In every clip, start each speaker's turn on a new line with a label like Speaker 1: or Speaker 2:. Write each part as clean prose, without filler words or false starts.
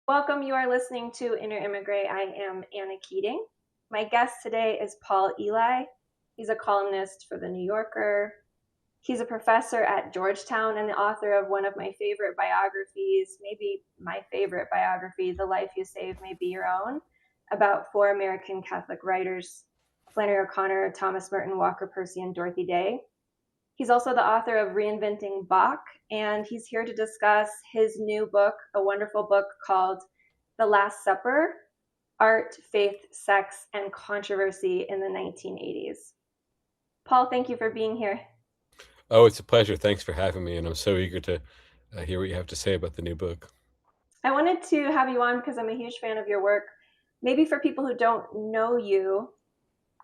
Speaker 1: Welcome. You are listening to Inner Immigrant. I am Anna Keating. My guest today is Paul Elie. He's a columnist for The New Yorker. He's a professor at Georgetown and the author of one of my favorite biographies, maybe my favorite biography, The Life You Saved May Be Your Own, about four American Catholic writers, Flannery O'Connor, Thomas Merton, Walker Percy, and Dorothy Day. He's also the author of Reinventing Bach, and he's here to discuss his new book, a wonderful book called The Last Supper: Art, Faith, Sex, and Controversy in the 1980s. Paul, thank you for being here.
Speaker 2: Oh, it's a pleasure. Thanks for having me, and I'm so eager to hear what you have to say about the new book.
Speaker 1: I wanted to have you on because I'm a huge fan of your work. Maybe for people who don't know you,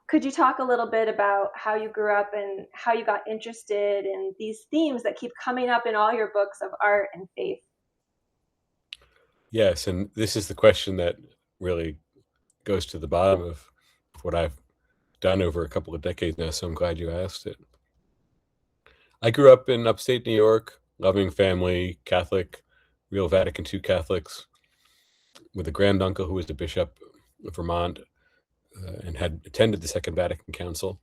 Speaker 1: could you talk a little bit about how you grew up and how you got interested in these themes that keep coming up in all your books of art and faith?
Speaker 2: Yes, and this is the question that really goes to the bottom of what I've done over a couple of decades now, so I'm glad you asked it. I grew up in upstate New York, loving family, Catholic, real Vatican II Catholics, with a granduncle who was the Bishop of Vermont and had attended the Second Vatican Council.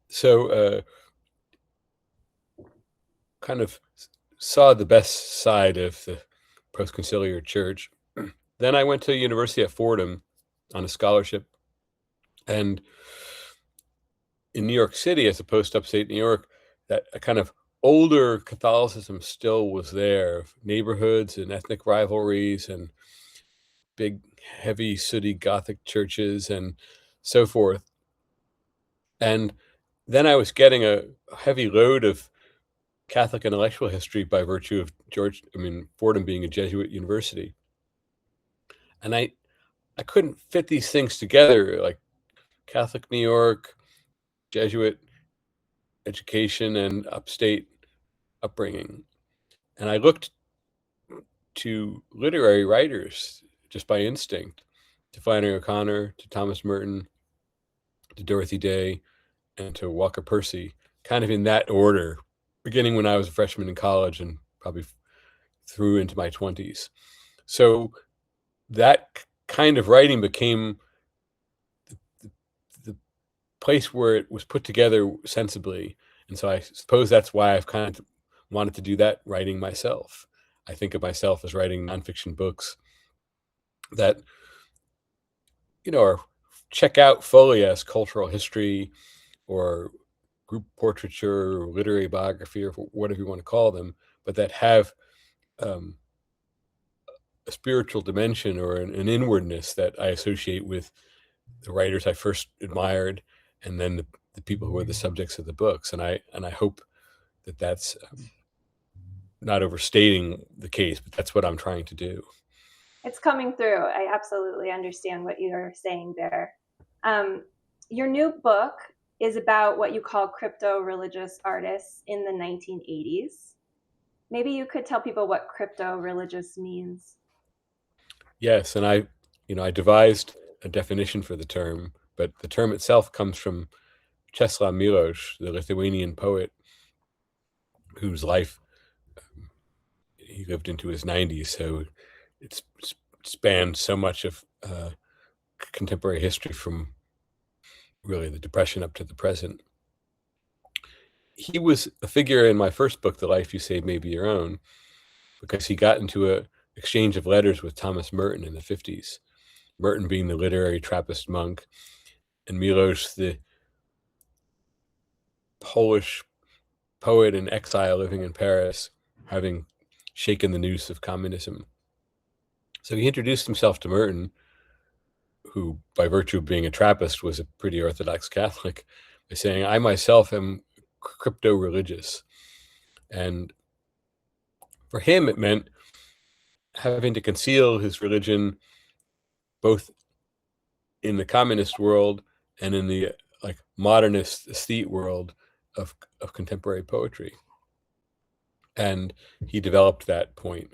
Speaker 2: So kind of saw the best side of the post-conciliar church. Then I went to university at Fordham on a scholarship, and in New York City, as opposed to upstate New York, that a kind of older Catholicism still was there, neighborhoods and ethnic rivalries and big, heavy, sooty Gothic churches and so forth. And then I was getting a heavy load of Catholic intellectual history by virtue of Fordham being a Jesuit university. And I couldn't fit these things together, like Catholic New York, Jesuit education, and upstate upbringing. And I looked to literary writers just by instinct, to Flannery O'Connor, to Thomas Merton, to Dorothy Day, and to Walker Percy, kind of in that order, beginning when I was a freshman in college and probably through into my 20s. So that kind of writing became the place where it was put together sensibly. And so I suppose that's why I've kind of wanted to do that writing myself. I think of myself as writing nonfiction books that, are check out fully as cultural history or group portraiture or literary biography or whatever you want to call them, but that have a spiritual dimension or an inwardness that I associate with the writers I first admired, and then the people who are the subjects of the books. And I hope that that's not overstating the case, but that's what I'm trying to do.
Speaker 1: It's coming through. I absolutely understand what you're saying there. Your new book is about what you call crypto-religious artists in the 1980s. Maybe you could tell people what crypto-religious means.
Speaker 2: Yes, and I devised a definition for the term, but the term itself comes from Czesław Miłosz, the Lithuanian poet whose life he lived into his 90s, so it's spanned so much of contemporary history from really the Depression up to the present. He was a figure in my first book, The Life You Saved May Be Your Own, because he got into an exchange of letters with Thomas Merton in the 50s, Merton being the literary Trappist monk, and Miłosz, the Polish poet in exile living in Paris, having shaken the noose of communism. So he introduced himself to Merton, who, by virtue of being a Trappist, was a pretty Orthodox Catholic, by saying, I myself am crypto-religious. And for him, it meant having to conceal his religion both in the communist world and in the modernist aesthete world of contemporary poetry. And he developed that point.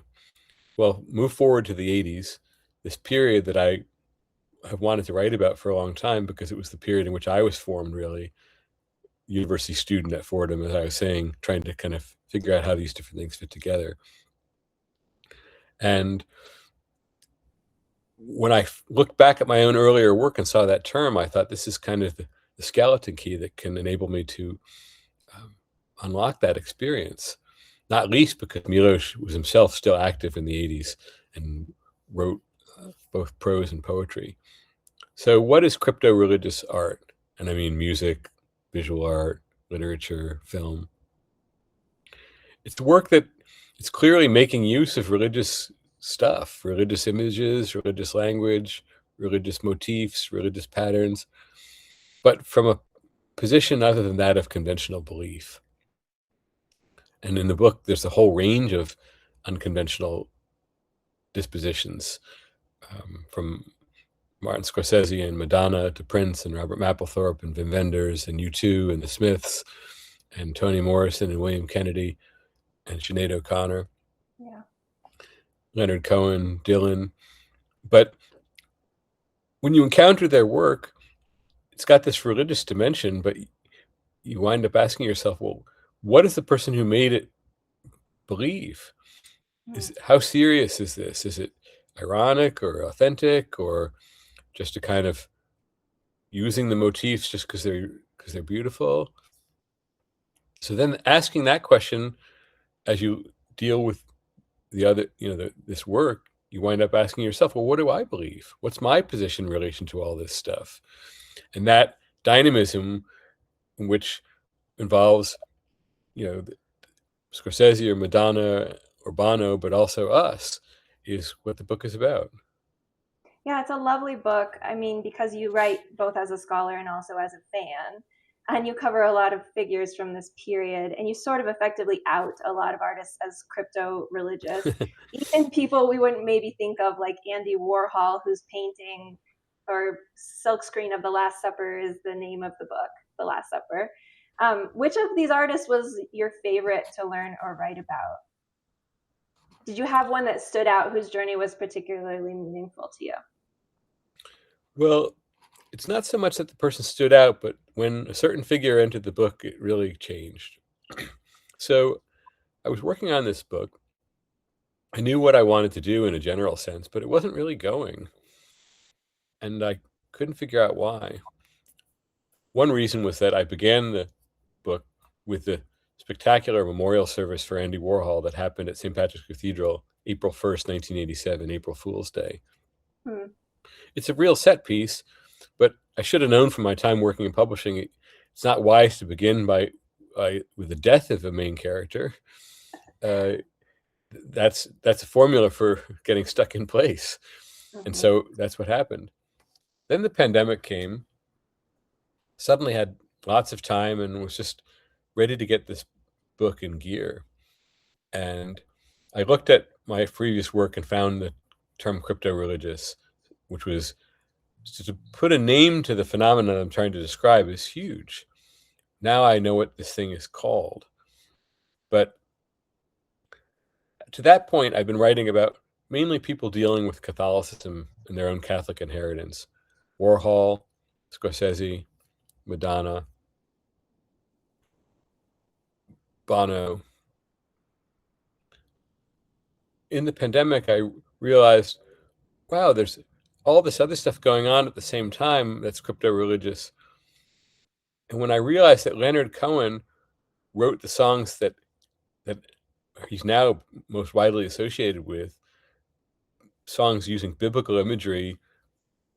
Speaker 2: Well, move forward to the 80s, this period that I have wanted to write about for a long time, because it was the period in which I was formed, really, university student at Fordham, as I was saying, trying to kind of figure out how these different things fit together. And when I looked back at my own earlier work and saw that term, I thought this is kind of the skeleton key that can enable me to um, unlock that experience. Not least because Milos was himself still active in the 80s and wrote both prose and poetry. So, what is crypto religious art? And I mean music, visual art, literature, film. It's the work that it's clearly making use of religious stuff, religious images, religious language, religious motifs, religious patterns, but from a position other than that of conventional belief. And in the book, there's a whole range of unconventional dispositions, from Martin Scorsese and Madonna to Prince and Robert Mapplethorpe and Wim Wenders and U2 and the Smiths and Toni Morrison and William Kennedy and Sinead O'Connor,
Speaker 1: Yeah.
Speaker 2: Leonard Cohen, Dylan. But when you encounter their work, it's got this religious dimension, but you wind up asking yourself, well, what does the person who made it believe? How serious is this? Is it ironic or authentic or just a kind of using the motifs just because they're beautiful? So then asking that question as you deal with the other, this work, you wind up asking yourself, well, what do I believe? What's my position in relation to all this stuff? And that dynamism, which involves, Scorsese or Madonna or Bono, but also us, is what the book is about.
Speaker 1: Yeah, it's a lovely book. I mean, because you write both as a scholar and also as a fan, and you cover a lot of figures from this period, and you sort of effectively out a lot of artists as crypto religious. Even people we wouldn't maybe think of, like Andy Warhol, whose painting or silkscreen of The Last Supper is the name of the book, The Last Supper. Which of these artists was your favorite to learn or write about? Did you have one that stood out whose journey was particularly meaningful to you?
Speaker 2: Well, it's not so much that the person stood out, but when a certain figure entered the book, it really changed. So I was working on this book. I knew what I wanted to do in a general sense, but it wasn't really going. And I couldn't figure out why. One reason was that I began the book with the spectacular memorial service for Andy Warhol that happened at St. Patrick's Cathedral, April 1st, 1987, April Fool's Day.
Speaker 1: Hmm.
Speaker 2: It's a real set piece, but I should have known from my time working in publishing, it's not wise to begin with the death of a main character. That's a formula for getting stuck in place. And
Speaker 1: Mm-hmm.
Speaker 2: so that's what happened. Then the pandemic came, suddenly had lots of time and was just ready to get this book in gear. And I looked at my previous work and found the term crypto religious, which was to put a name to the phenomenon I'm trying to describe is huge. Now I know what this thing is called. But to that point, I've been writing about mainly people dealing with Catholicism and their own Catholic inheritance. Warhol, Scorsese, Madonna, Bono. In the pandemic, I realized, wow, there's all this other stuff going on at the same time that's crypto religious. And when I realized that Leonard Cohen wrote the songs that he's now most widely associated with, songs using biblical imagery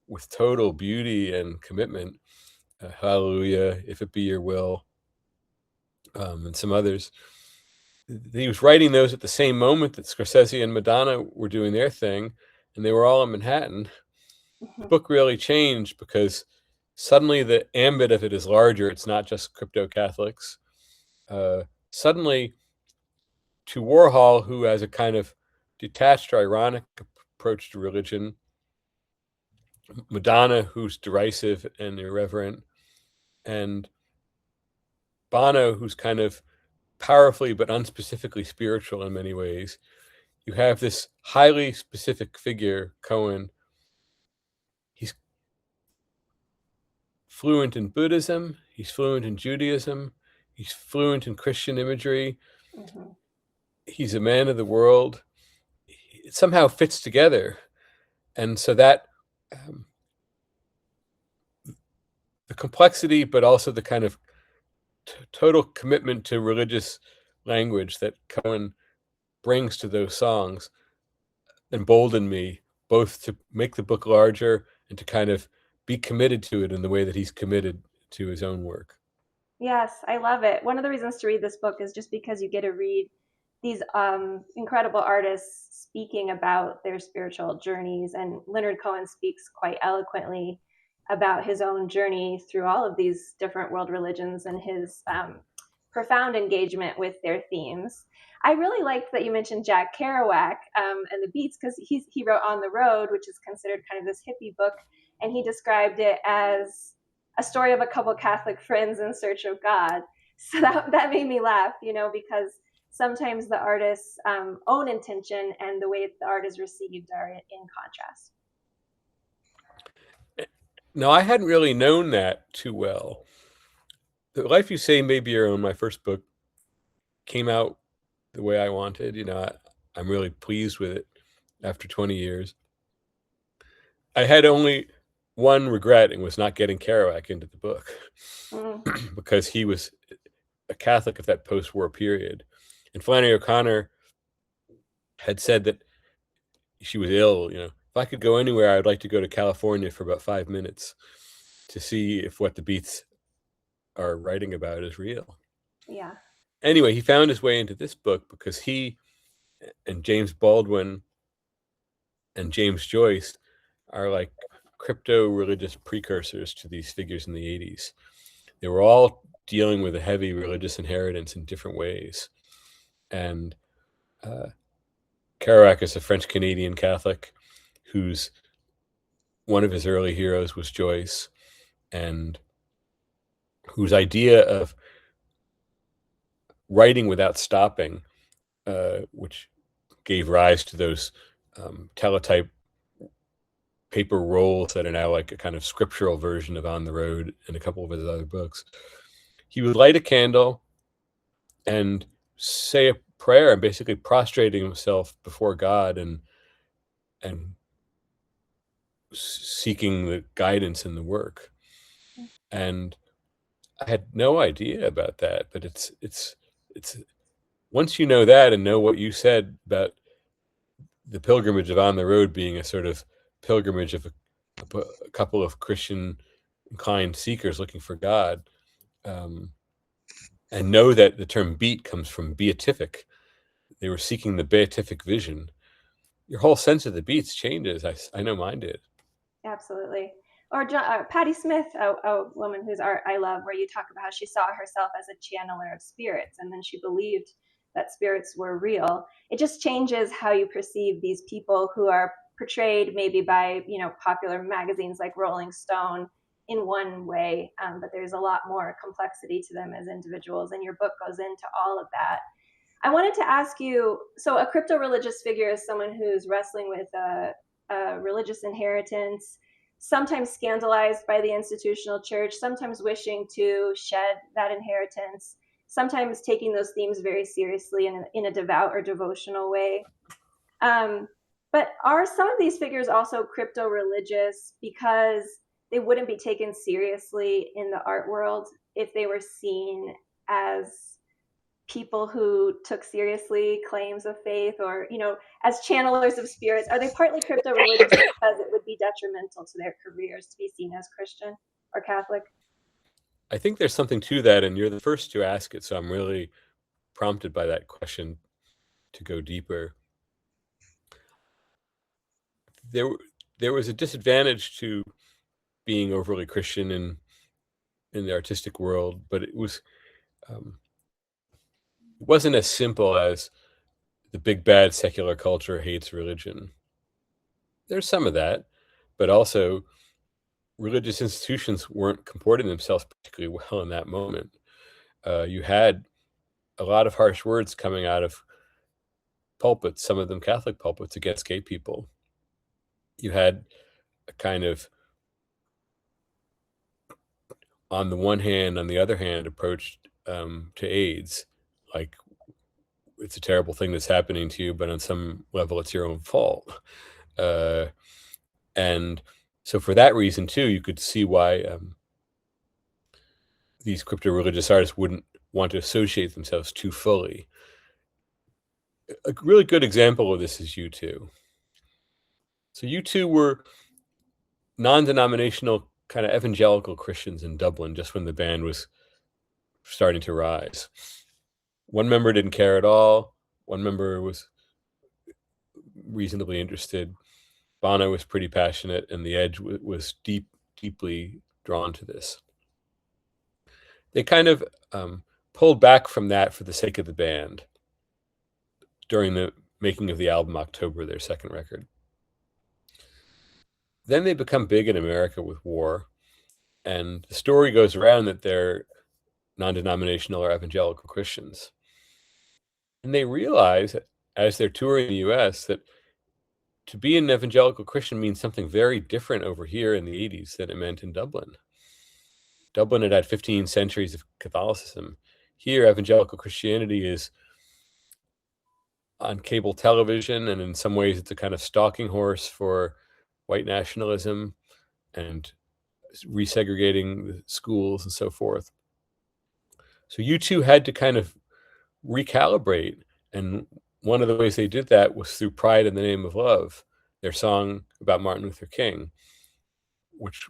Speaker 2: with total beauty and commitment, Hallelujah, If It Be Your Will, and some others. He was writing those at the same moment that Scorsese and Madonna were doing their thing, and they were all in Manhattan. The
Speaker 1: Mm-hmm.
Speaker 2: book really changed because suddenly the ambit of it is larger. It's not just crypto Catholics. Suddenly, to Warhol, who has a kind of detached or ironic approach to religion, Madonna, who's derisive and irreverent, and Bono, who's kind of powerfully but unspecifically spiritual in many ways. You have this highly specific figure, Cohen. He's fluent in Buddhism, he's fluent in Judaism, he's fluent in Christian imagery,
Speaker 1: Mm-hmm.
Speaker 2: he's a man of the world. It somehow fits together. And so that um, the complexity, but also the kind of total commitment to religious language that Cohen brings to those songs emboldened me both to make the book larger and to kind of be committed to it in the way that he's committed to his own work.
Speaker 1: Yes, I love it. One of the reasons to read this book is just because you get to read these incredible artists speaking about their spiritual journeys. And Leonard Cohen speaks quite eloquently about his own journey through all of these different world religions and his profound engagement with their themes. I really liked that you mentioned Jack Kerouac and the Beats because he wrote On the Road, which is considered kind of this hippie book, and he described it as a story of a couple Catholic friends in search of God. So that made me laugh, because sometimes the artist's own intention and the way the art is received are in contrast.
Speaker 2: Now, I hadn't really known that too well. The Life You Say May Be Your Own, my first book, came out the way I wanted. I'm really pleased with it after 20 years. I had only one regret and was not getting Kerouac into the book
Speaker 1: Mm,
Speaker 2: because he was a Catholic of that post-war period. And Flannery O'Connor had said that she was ill. If I could go anywhere, I'd like to go to California for about 5 minutes to see if what the Beats are writing about is real.
Speaker 1: yeah.
Speaker 2: Anyway, he found his way into this book because he and James Baldwin and James Joyce are like crypto-religious precursors to these figures in the 80s. They were all dealing with a heavy religious inheritance in different ways. And Kerouac is a French-Canadian Catholic whose one of his early heroes was Joyce, and whose idea of writing without stopping, which gave rise to those teletype paper rolls that are now like a kind of scriptural version of On the Road and a couple of his other books. He would light a candle and say a prayer and basically prostrating himself before God and seeking the guidance in the work. And I had no idea about that, but it's once you know that and know what you said about the pilgrimage of On the Road being a sort of pilgrimage of a couple of Christian inclined seekers looking for God, um, and know that the term beat comes from beatific. They were seeking the beatific vision. Your whole sense of the beats changes. I know mine did.
Speaker 1: Absolutely. Or Patti Smith, a woman whose art I love, where you talk about how she saw herself as a channeler of spirits, and then she believed that spirits were real. It just changes how you perceive these people who are portrayed maybe by popular magazines like Rolling Stone in one way, but there's a lot more complexity to them as individuals, and your book goes into all of that. I wanted to ask you, so a crypto religious figure is someone who's wrestling with a religious inheritance, sometimes scandalized by the institutional church, sometimes wishing to shed that inheritance, sometimes taking those themes very seriously in a devout or devotional way. Um, but are some of these figures also crypto religious because they wouldn't be taken seriously in the art world if they were seen as people who took seriously claims of faith, or as channelers of spirits? Are they partly crypto religious because it would be detrimental to their careers to be seen as Christian or Catholic?
Speaker 2: I think there's something to that, and you're the first to ask it, so I'm really prompted by that question to go deeper. There, there was a disadvantage to being overly Christian in the artistic world, but um, it wasn't as simple as the big bad secular culture hates religion. There's some of that, but also religious institutions weren't comporting themselves particularly well in that moment. You had a lot of harsh words coming out of pulpits, some of them Catholic pulpits, against gay people. You had a kind of, on the one hand, on the other hand, approach to AIDS, like it's a terrible thing that's happening to you, but on some level, it's your own fault. Uh, And so for that reason too, you could see why these crypto-religious artists wouldn't want to associate themselves too fully. A really good example of this is U2. So U2 were non-denominational kind of evangelical Christians in Dublin just when the band was starting to rise. One member didn't care at all. One member was reasonably interested. Bono was pretty passionate, and the Edge was deeply drawn to this. They kind of pulled back from that for the sake of the band during the making of the album October, their second record. Then they become big in America with War, and the story goes around that they're non-denominational or evangelical Christians. And they realize, as they're touring the US, that to be an evangelical Christian means something very different over here in the 80s than it meant in Dublin. Dublin had 15 centuries of Catholicism. Here, evangelical Christianity is on cable television, and in some ways it's a kind of stalking horse for white nationalism and resegregating the schools and so forth. So U2 had to kind of recalibrate, and one of the ways they did that was through Pride in the Name of Love, their song about Martin Luther King, which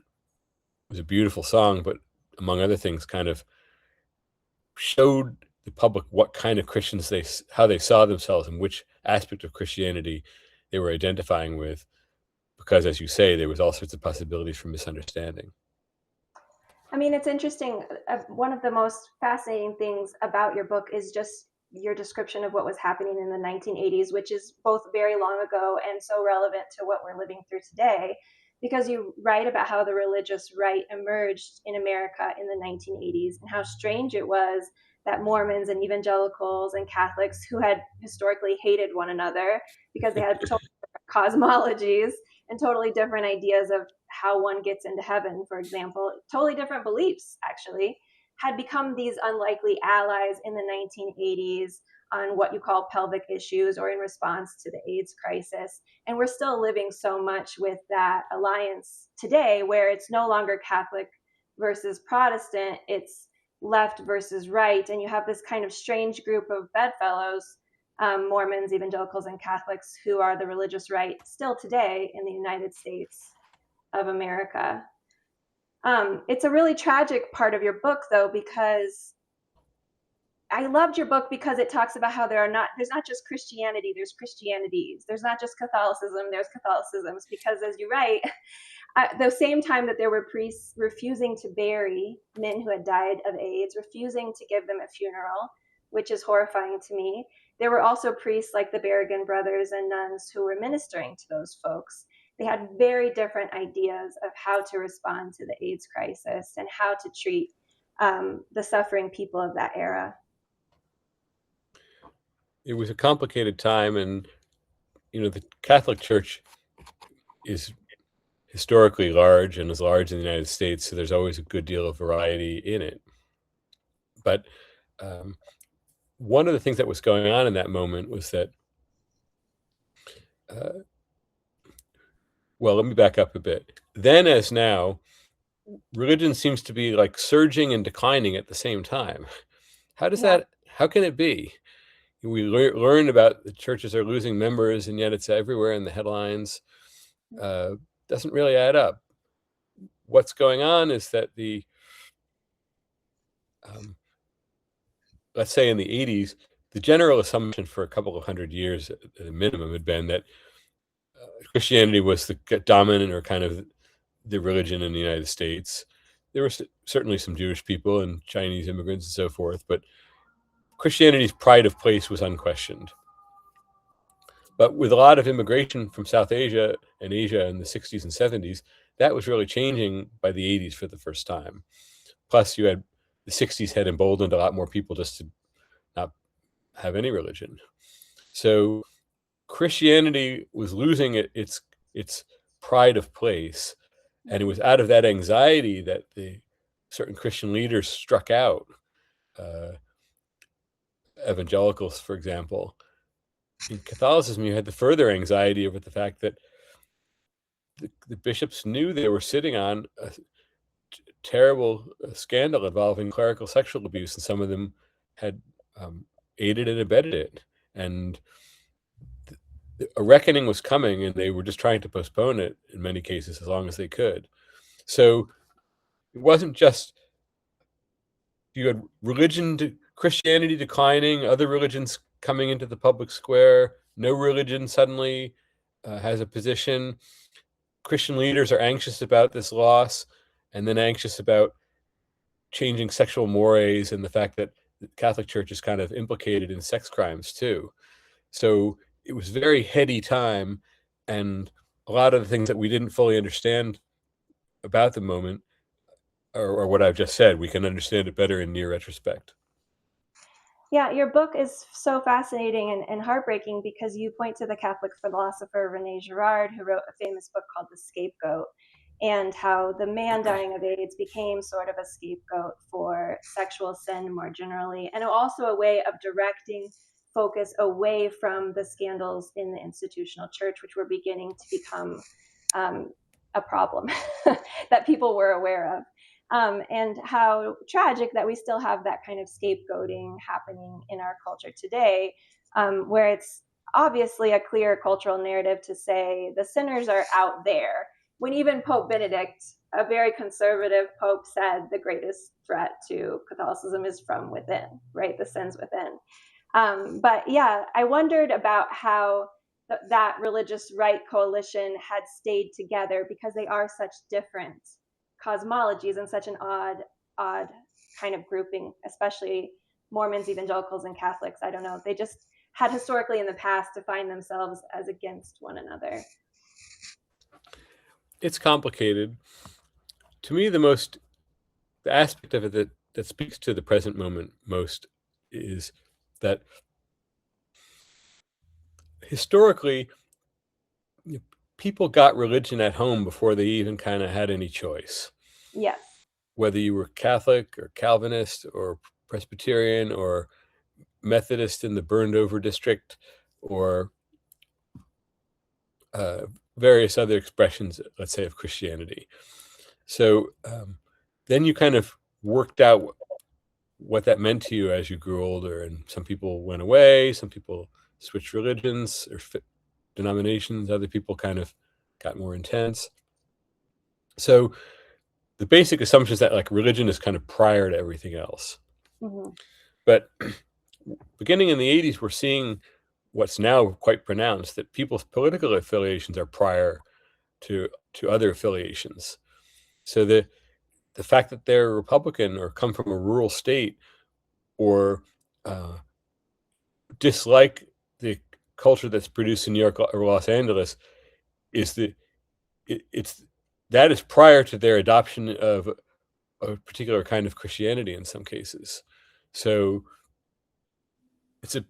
Speaker 2: was a beautiful song, but among other things, kind of showed the public what kind of Christians how they saw themselves and which aspect of Christianity they were identifying with, because, as you say, there was all sorts of possibilities for misunderstanding.
Speaker 1: I mean, it's interesting. One of the most fascinating things about your book is just your description of what was happening in the 1980s, which is both very long ago and so relevant to what we're living through today, because you write about how the religious right emerged in America in the 1980s and how strange it was that Mormons and evangelicals and Catholics, who had historically hated one another because they had totally different cosmologies and totally different ideas of how one gets into heaven, for example, totally different beliefs, actually, had become these unlikely allies in the 1980s on what you call pelvic issues or in response to the AIDS crisis. And we're still living so much with that alliance today, where it's no longer Catholic versus Protestant, it's left versus right. And you have this kind of strange group of bedfellows, Mormons, evangelicals, and Catholics, who are the religious right still today in the United States of America. It's a really tragic part of your book, though, because I loved your book because it talks about how there's not just Christianity, there's Christianities. There's not just Catholicism, there's Catholicisms. Because as you write, at the same time that there were priests refusing to bury men who had died of AIDS, refusing to give them a funeral, which is horrifying to me, there were also priests like the Berrigan brothers and nuns who were ministering to those folks. They had very different ideas of how to respond to the AIDS crisis and how to treat the suffering people of that era.
Speaker 2: It was a complicated time, and the Catholic Church is historically large and is large in the United States, so there's always a good deal of variety in it. But one of the things that was going on in that moment was that, well, let me back up a bit. Then, as now, religion seems to be like surging and declining at the same time.
Speaker 1: Yeah.
Speaker 2: How can it be? We learn about the churches are losing members, and yet it's everywhere in the headlines. Doesn't really add up. What's going on is that let's say in the 80s, the general assumption for a couple of hundred years at a minimum had been that Christianity was the dominant or kind of the religion in the United States. There were certainly some Jewish people and Chinese immigrants and so forth, but Christianity's pride of place was unquestioned. But with a lot of immigration from South Asia and Asia in the 60s and 70s, that was really changing by the 80s for the first time. Plus, the 60s had emboldened a lot more people just to not have any religion. So Christianity was losing its pride of place, and it was out of that anxiety that the certain Christian leaders struck out. Evangelicals, for example. In Catholicism, you had the further anxiety over the fact that the bishops knew they were sitting on a terrible scandal involving clerical sexual abuse, and some of them had aided and abetted it. And a reckoning was coming, and they were just trying to postpone it in many cases as long as they could. So it wasn't just you had Christianity declining, other religions coming into the public square. No religion suddenly has a position. Christian leaders are anxious about this loss, and then anxious about changing sexual mores and the fact that the Catholic Church is kind of implicated in sex crimes too. So it was a very heady time, and a lot of the things that we didn't fully understand about the moment, or what I've just said, we can understand it better in near retrospect.
Speaker 1: Yeah, your book is so fascinating and heartbreaking because you point to the Catholic philosopher Rene Girard, who wrote a famous book called The Scapegoat, and how the man dying of AIDS became sort of a scapegoat for sexual sin more generally, and also a way of directing focus away from the scandals in the institutional church, which were beginning to become a problem that people were aware of. And how tragic that we still have that kind of scapegoating happening in our culture today, where it's obviously a clear cultural narrative to say the sinners are out there. When even Pope Benedict, a very conservative pope, said the greatest threat to Catholicism is from within, right? The sins within. But yeah, I wondered about how that religious right coalition had stayed together because they are such different cosmologies and such an odd kind of grouping, especially Mormons, evangelicals, and Catholics. I don't know. They just had historically in the past defined themselves as against one another.
Speaker 2: It's complicated. To me, the aspect of it that speaks to the present moment most is that historically, people got religion at home before they even kind of had any choice.
Speaker 1: Yes.
Speaker 2: Whether you were Catholic or Calvinist or Presbyterian or Methodist in the burned over district, or uh, various other expressions, let's say, of Christianity. So then you kind of worked out what that meant to you as you grew older. And some people went away, some people switched religions or denominations, other people kind of got more intense. So the basic assumption is that like religion is kind of prior to everything else.
Speaker 1: Mm-hmm.
Speaker 2: But beginning in the 80s, we're seeing what's now quite pronounced, that people's political affiliations are prior to other affiliations. So the fact that they're Republican or come from a rural state or dislike the culture that's produced in New York or Los Angeles is it's that is prior to their adoption of a particular kind of Christianity in some cases. So it's a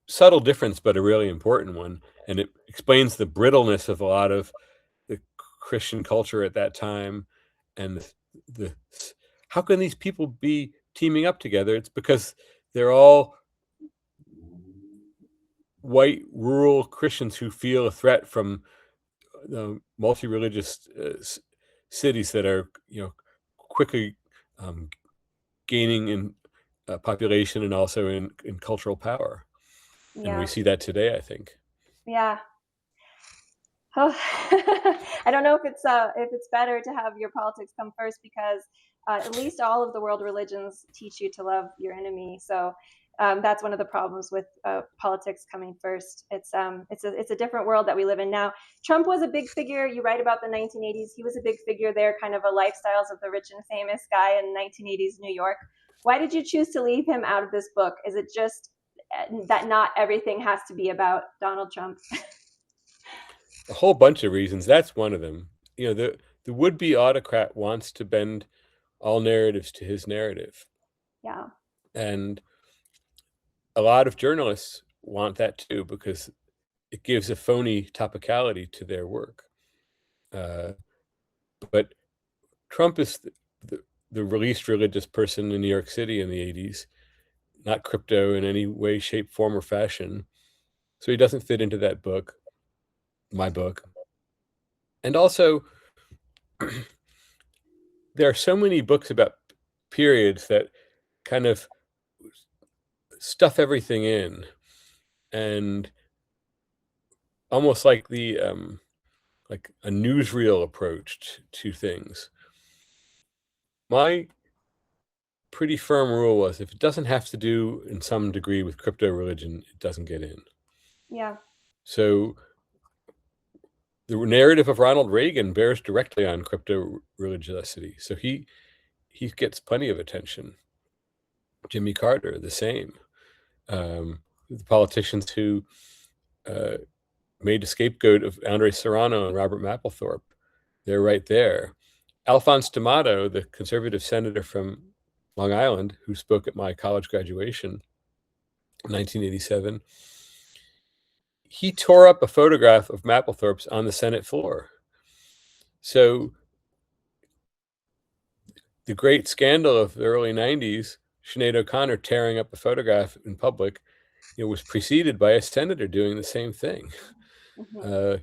Speaker 2: subtle difference, but a really important one, and it explains the brittleness of a lot of the Christian culture at that time, and the how can these people be teaming up together? It's because they're all white rural Christians who feel a threat from multi-religious cities that are quickly gaining in population and also in cultural power, and we
Speaker 1: Yeah.
Speaker 2: see that today, I think.
Speaker 1: Yeah. Oh, I don't know if it's better to have your politics come first because at least all of the world religions teach you to love your enemy. So that's one of the problems with politics coming first. It's a different world that we live in now. Trump was a big figure. You write about the 1980s. He was a big figure there, kind of a lifestyles of the rich and famous guy in 1980s New York. Why did you choose to leave him out of this book? Is it just that not everything has to be about Donald Trump?
Speaker 2: A whole bunch of reasons. That's one of them. The would-be autocrat wants to bend all narratives to his narrative,
Speaker 1: Yeah.
Speaker 2: and a lot of journalists want that too because it gives a phony topicality to their work. But Trump is the least religious person in New York City in the 80s, not crypto in any way, shape, form, or fashion. So he doesn't fit into that book, my book. And also, there are so many books about periods that kind of stuff everything in, and almost like the like a newsreel approach to things. My pretty firm rule was if it doesn't have to do in some degree with crypto religion, it doesn't get in.
Speaker 1: Yeah.
Speaker 2: So the narrative of Ronald Reagan bears directly on crypto religiosity. So he gets plenty of attention. Jimmy Carter, the same. The politicians who uh, made a scapegoat of Andre Serrano and Robert Mapplethorpe, they're right there. Alphonse D'Amato, the conservative senator from Long Island, who spoke at my college graduation in 1987, he tore up a photograph of Mapplethorpe's on the Senate floor. So the great scandal of the early 90s, Sinead O'Connor tearing up a photograph in public, was preceded by a senator doing the same thing.
Speaker 1: Hmm.
Speaker 2: Uh,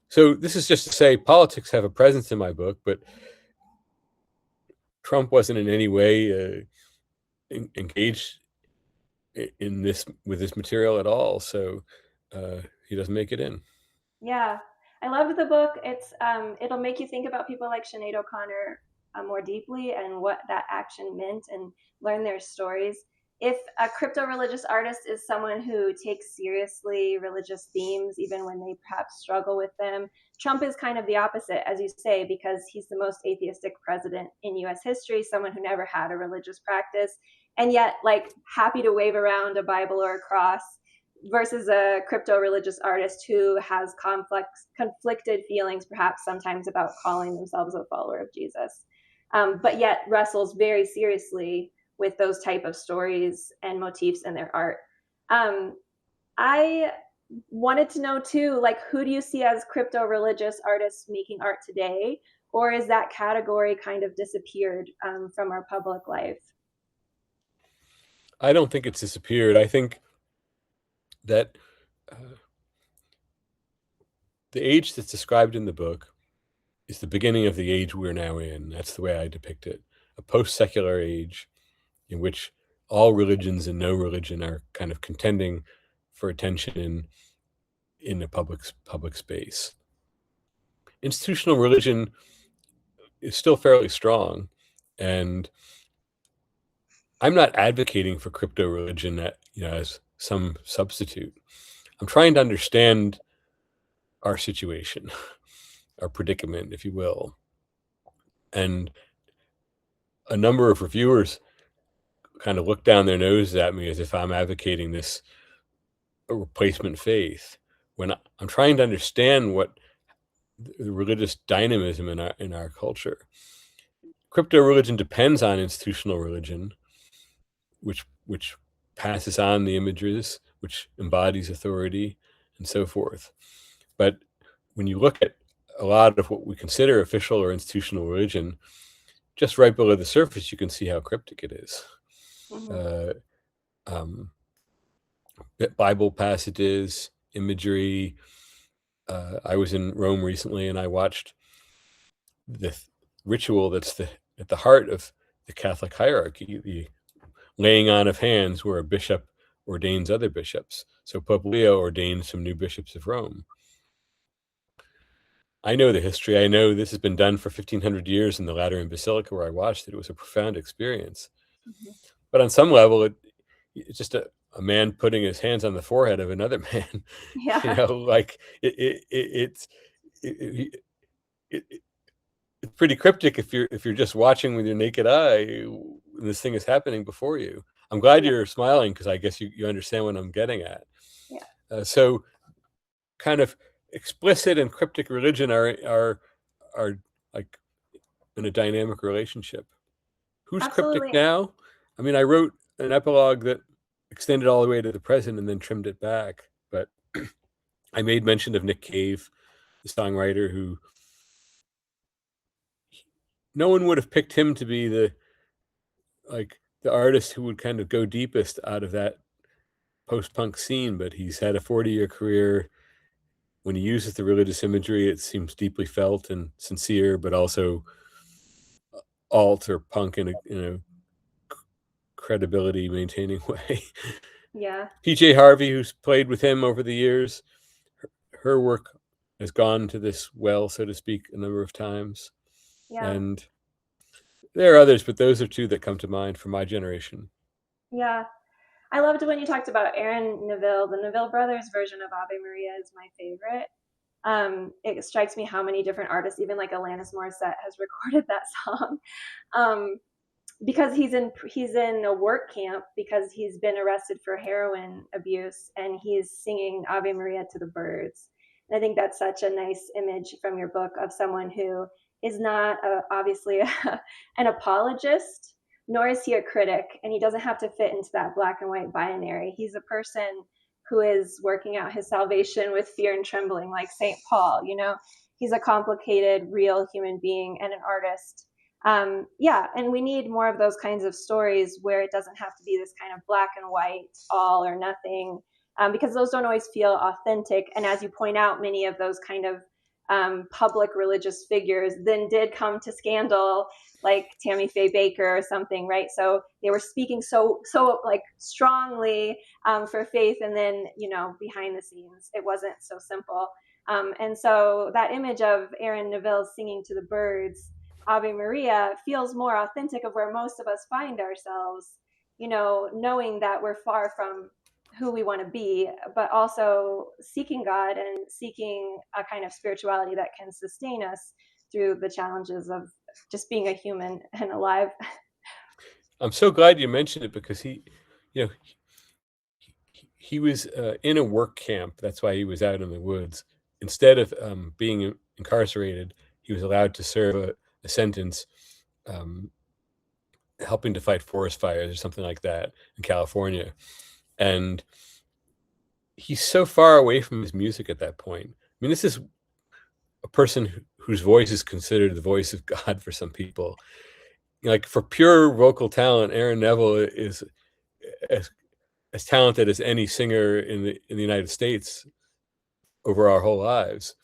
Speaker 2: so this is just to say politics have a presence in my book, but Trump wasn't in any way engaged in this with this material at all, so he doesn't make it in.
Speaker 1: Yeah, I loved the book. It'll make you think about people like Sinead O'Connor more deeply and what that action meant, and learn their stories. If a crypto religious artist is someone who takes seriously religious themes, even when they perhaps struggle with them, Trump is kind of the opposite, as you say, because he's the most atheistic president in US history, someone who never had a religious practice, and yet, like, happy to wave around a Bible or a cross, versus a crypto religious artist who has conflicted feelings, perhaps sometimes, about calling themselves a follower of Jesus, but yet wrestles very seriously with those type of stories and motifs in their art. Um, I wanted to know too, like, who do you see as crypto religious artists making art today, or is that category kind of disappeared from our public life?
Speaker 2: I don't think it's disappeared. I think that uh, the age that's described in the book is the beginning of the age we're now in. That's the way I depict it. A post-secular age in which all religions and no religion are kind of contending for attention in the public space. Institutional religion is still fairly strong, and I'm not advocating for crypto religion as some substitute. I'm trying to understand our situation, our predicament, if you will. And a number of reviewers kind of look down their noses at me as if I'm advocating this replacement faith when I'm trying to understand what the religious dynamism in our culture. Crypto religion depends on institutional religion, which passes on the images, which embodies authority, and so forth. But when you look at a lot of what we consider official or institutional religion, just right below the surface, you can see how cryptic it is.
Speaker 1: Mm-hmm.
Speaker 2: Uh, um, Bible passages, imagery. I was in Rome recently, and I watched the ritual that's at the heart of the Catholic hierarchy, the laying on of hands, where a bishop ordains other bishops. So Pope Leo ordained some new bishops of Rome. I know the history. I know this has been done for 1,500 years in the Lateran Basilica where I watched it. It was a profound experience.
Speaker 1: Mm-hmm.
Speaker 2: But on some level, it's just a man putting his hands on the forehead of another man.
Speaker 1: Yeah.
Speaker 2: Like it, it, it's pretty cryptic if you're just watching with your naked eye and this thing is happening before you. I'm glad
Speaker 1: Yeah.
Speaker 2: you're smiling because I guess you understand what I'm getting at.
Speaker 1: Yeah.
Speaker 2: So kind of explicit and cryptic religion are like in a dynamic relationship. Who's cryptic
Speaker 1: Absolutely.
Speaker 2: now? I mean, I wrote an epilogue that extended all the way to the present and then trimmed it back. But I made mention of Nick Cave, the songwriter, who no one would have picked him to be the artist who would kind of go deepest out of that post-punk scene, but he's had a 40-year career when he uses the religious imagery, it seems deeply felt and sincere, but also alt or punk in a credibility maintaining way.
Speaker 1: Yeah.
Speaker 2: PJ Harvey, who's played with him over the years, her work has gone to this well, so to speak, a number of times.
Speaker 1: Yeah.
Speaker 2: And there are others, but those are two that come to mind for my generation.
Speaker 1: Yeah. I loved when you talked about Aaron Neville. The Neville brothers version of Ave Maria is my favorite. It strikes me how many different artists, even like Alanis Morissette, has recorded that song. Um, because he's in a work camp because he's been arrested for heroin abuse, and he's singing Ave Maria to the birds. And I think that's such a nice image from your book of someone who is not obviously an apologist, nor is he a critic, and he doesn't have to fit into that black and white binary. He's a person who is working out his salvation with fear and trembling, like St. Paul. He's a complicated, real human being and an artist. Yeah, and we need more of those kinds of stories where it doesn't have to be this kind of black and white, all or nothing, because those don't always feel authentic. And as you point out, many of those kind of public religious figures then did come to scandal, like Tammy Faye Baker or something, right? So they were speaking so like strongly for faith, and then behind the scenes it wasn't so simple. And so that image of Aaron Neville singing to the birds Ave Maria feels more authentic of where most of us find ourselves, knowing that we're far from who we want to be, but also seeking God and seeking a kind of spirituality that can sustain us through the challenges of just being a human and alive.
Speaker 2: I'm so glad you mentioned it because you know, he was in a work camp. That's why he was out in the woods. Instead of being incarcerated, he was allowed to serve a sentence, um, helping to fight forest fires or something like that in California. And he's so far away from his music at that point. I mean, this is a person whose voice is considered the voice of God for some people. Like for pure vocal talent, Aaron Neville is as, as talented as any singer in the United States over our whole lives.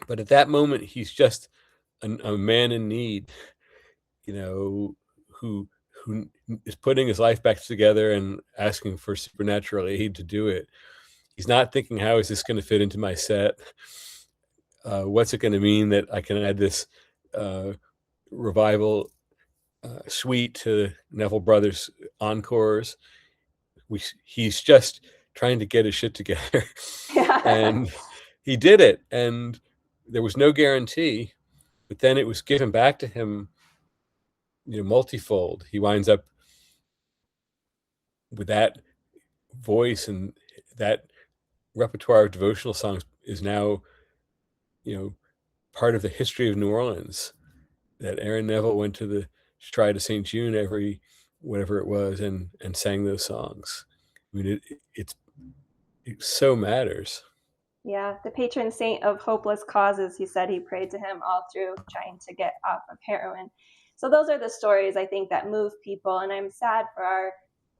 Speaker 2: But at that moment, he's just a man in need, you know, who who is putting his life back together and asking for supernatural aid to do it. He's not thinking, how is this going to fit into my set? What's it going to mean that I can add this uh, revival suite to Neville Brothers encores? He's just trying to get his shit together,
Speaker 1: Yeah.
Speaker 2: and he did it. And there was no guarantee, but then it was given back to him, multifold. He winds up with that voice, and that repertoire of devotional songs is now, you know, part of the history of New Orleans. That Aaron Neville went to the Stride of St. June every whatever it was and sang those songs. I mean, it so matters.
Speaker 1: Yeah, the patron saint of hopeless causes, he said he prayed to him all through trying to get off of heroin. So those are the stories I think that move people, and I'm sad for our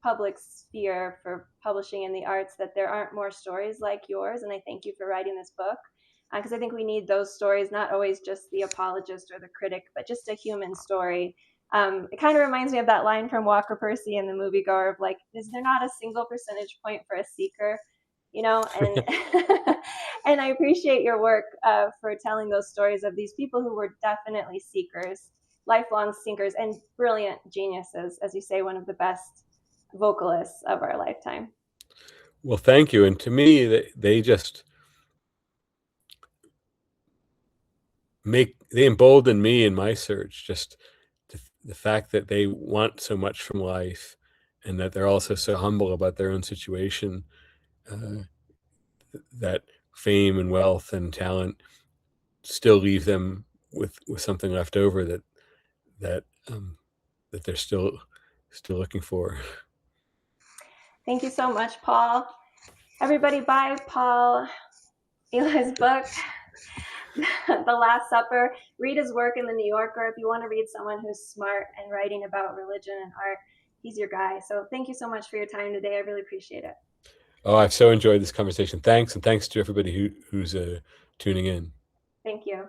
Speaker 1: public sphere for publishing in the arts that there aren't more stories like yours. And I thank you for writing this book because I think we need those stories, not always just the apologist or the critic, but just a human story. It kind of reminds me of that line from Walker Percy in The Moviegoer of like, is there not a single percentage point for a seeker? And and I appreciate your work for telling those stories of these people who were definitely seekers, lifelong seekers, and brilliant geniuses, as you say, one of the best vocalists of our lifetime.
Speaker 2: Well, thank you. And to me, they just they embolden me in my search. Just the fact that they want so much from life, and that they're also so humble about their own situation. Uh, that fame and wealth and talent still leave them with something left over that um, that they're still looking for.
Speaker 1: Thank you so much, Paul. Everybody, buy Paul Eli's book, The Last Supper. Read his work in the New Yorker. If you want to read someone who's smart and writing about religion and art, he's your guy. So thank you so much for your time today. I really appreciate it.
Speaker 2: Oh, I've so enjoyed this conversation. Thanks, and thanks to everybody who's tuning in.
Speaker 1: Thank you.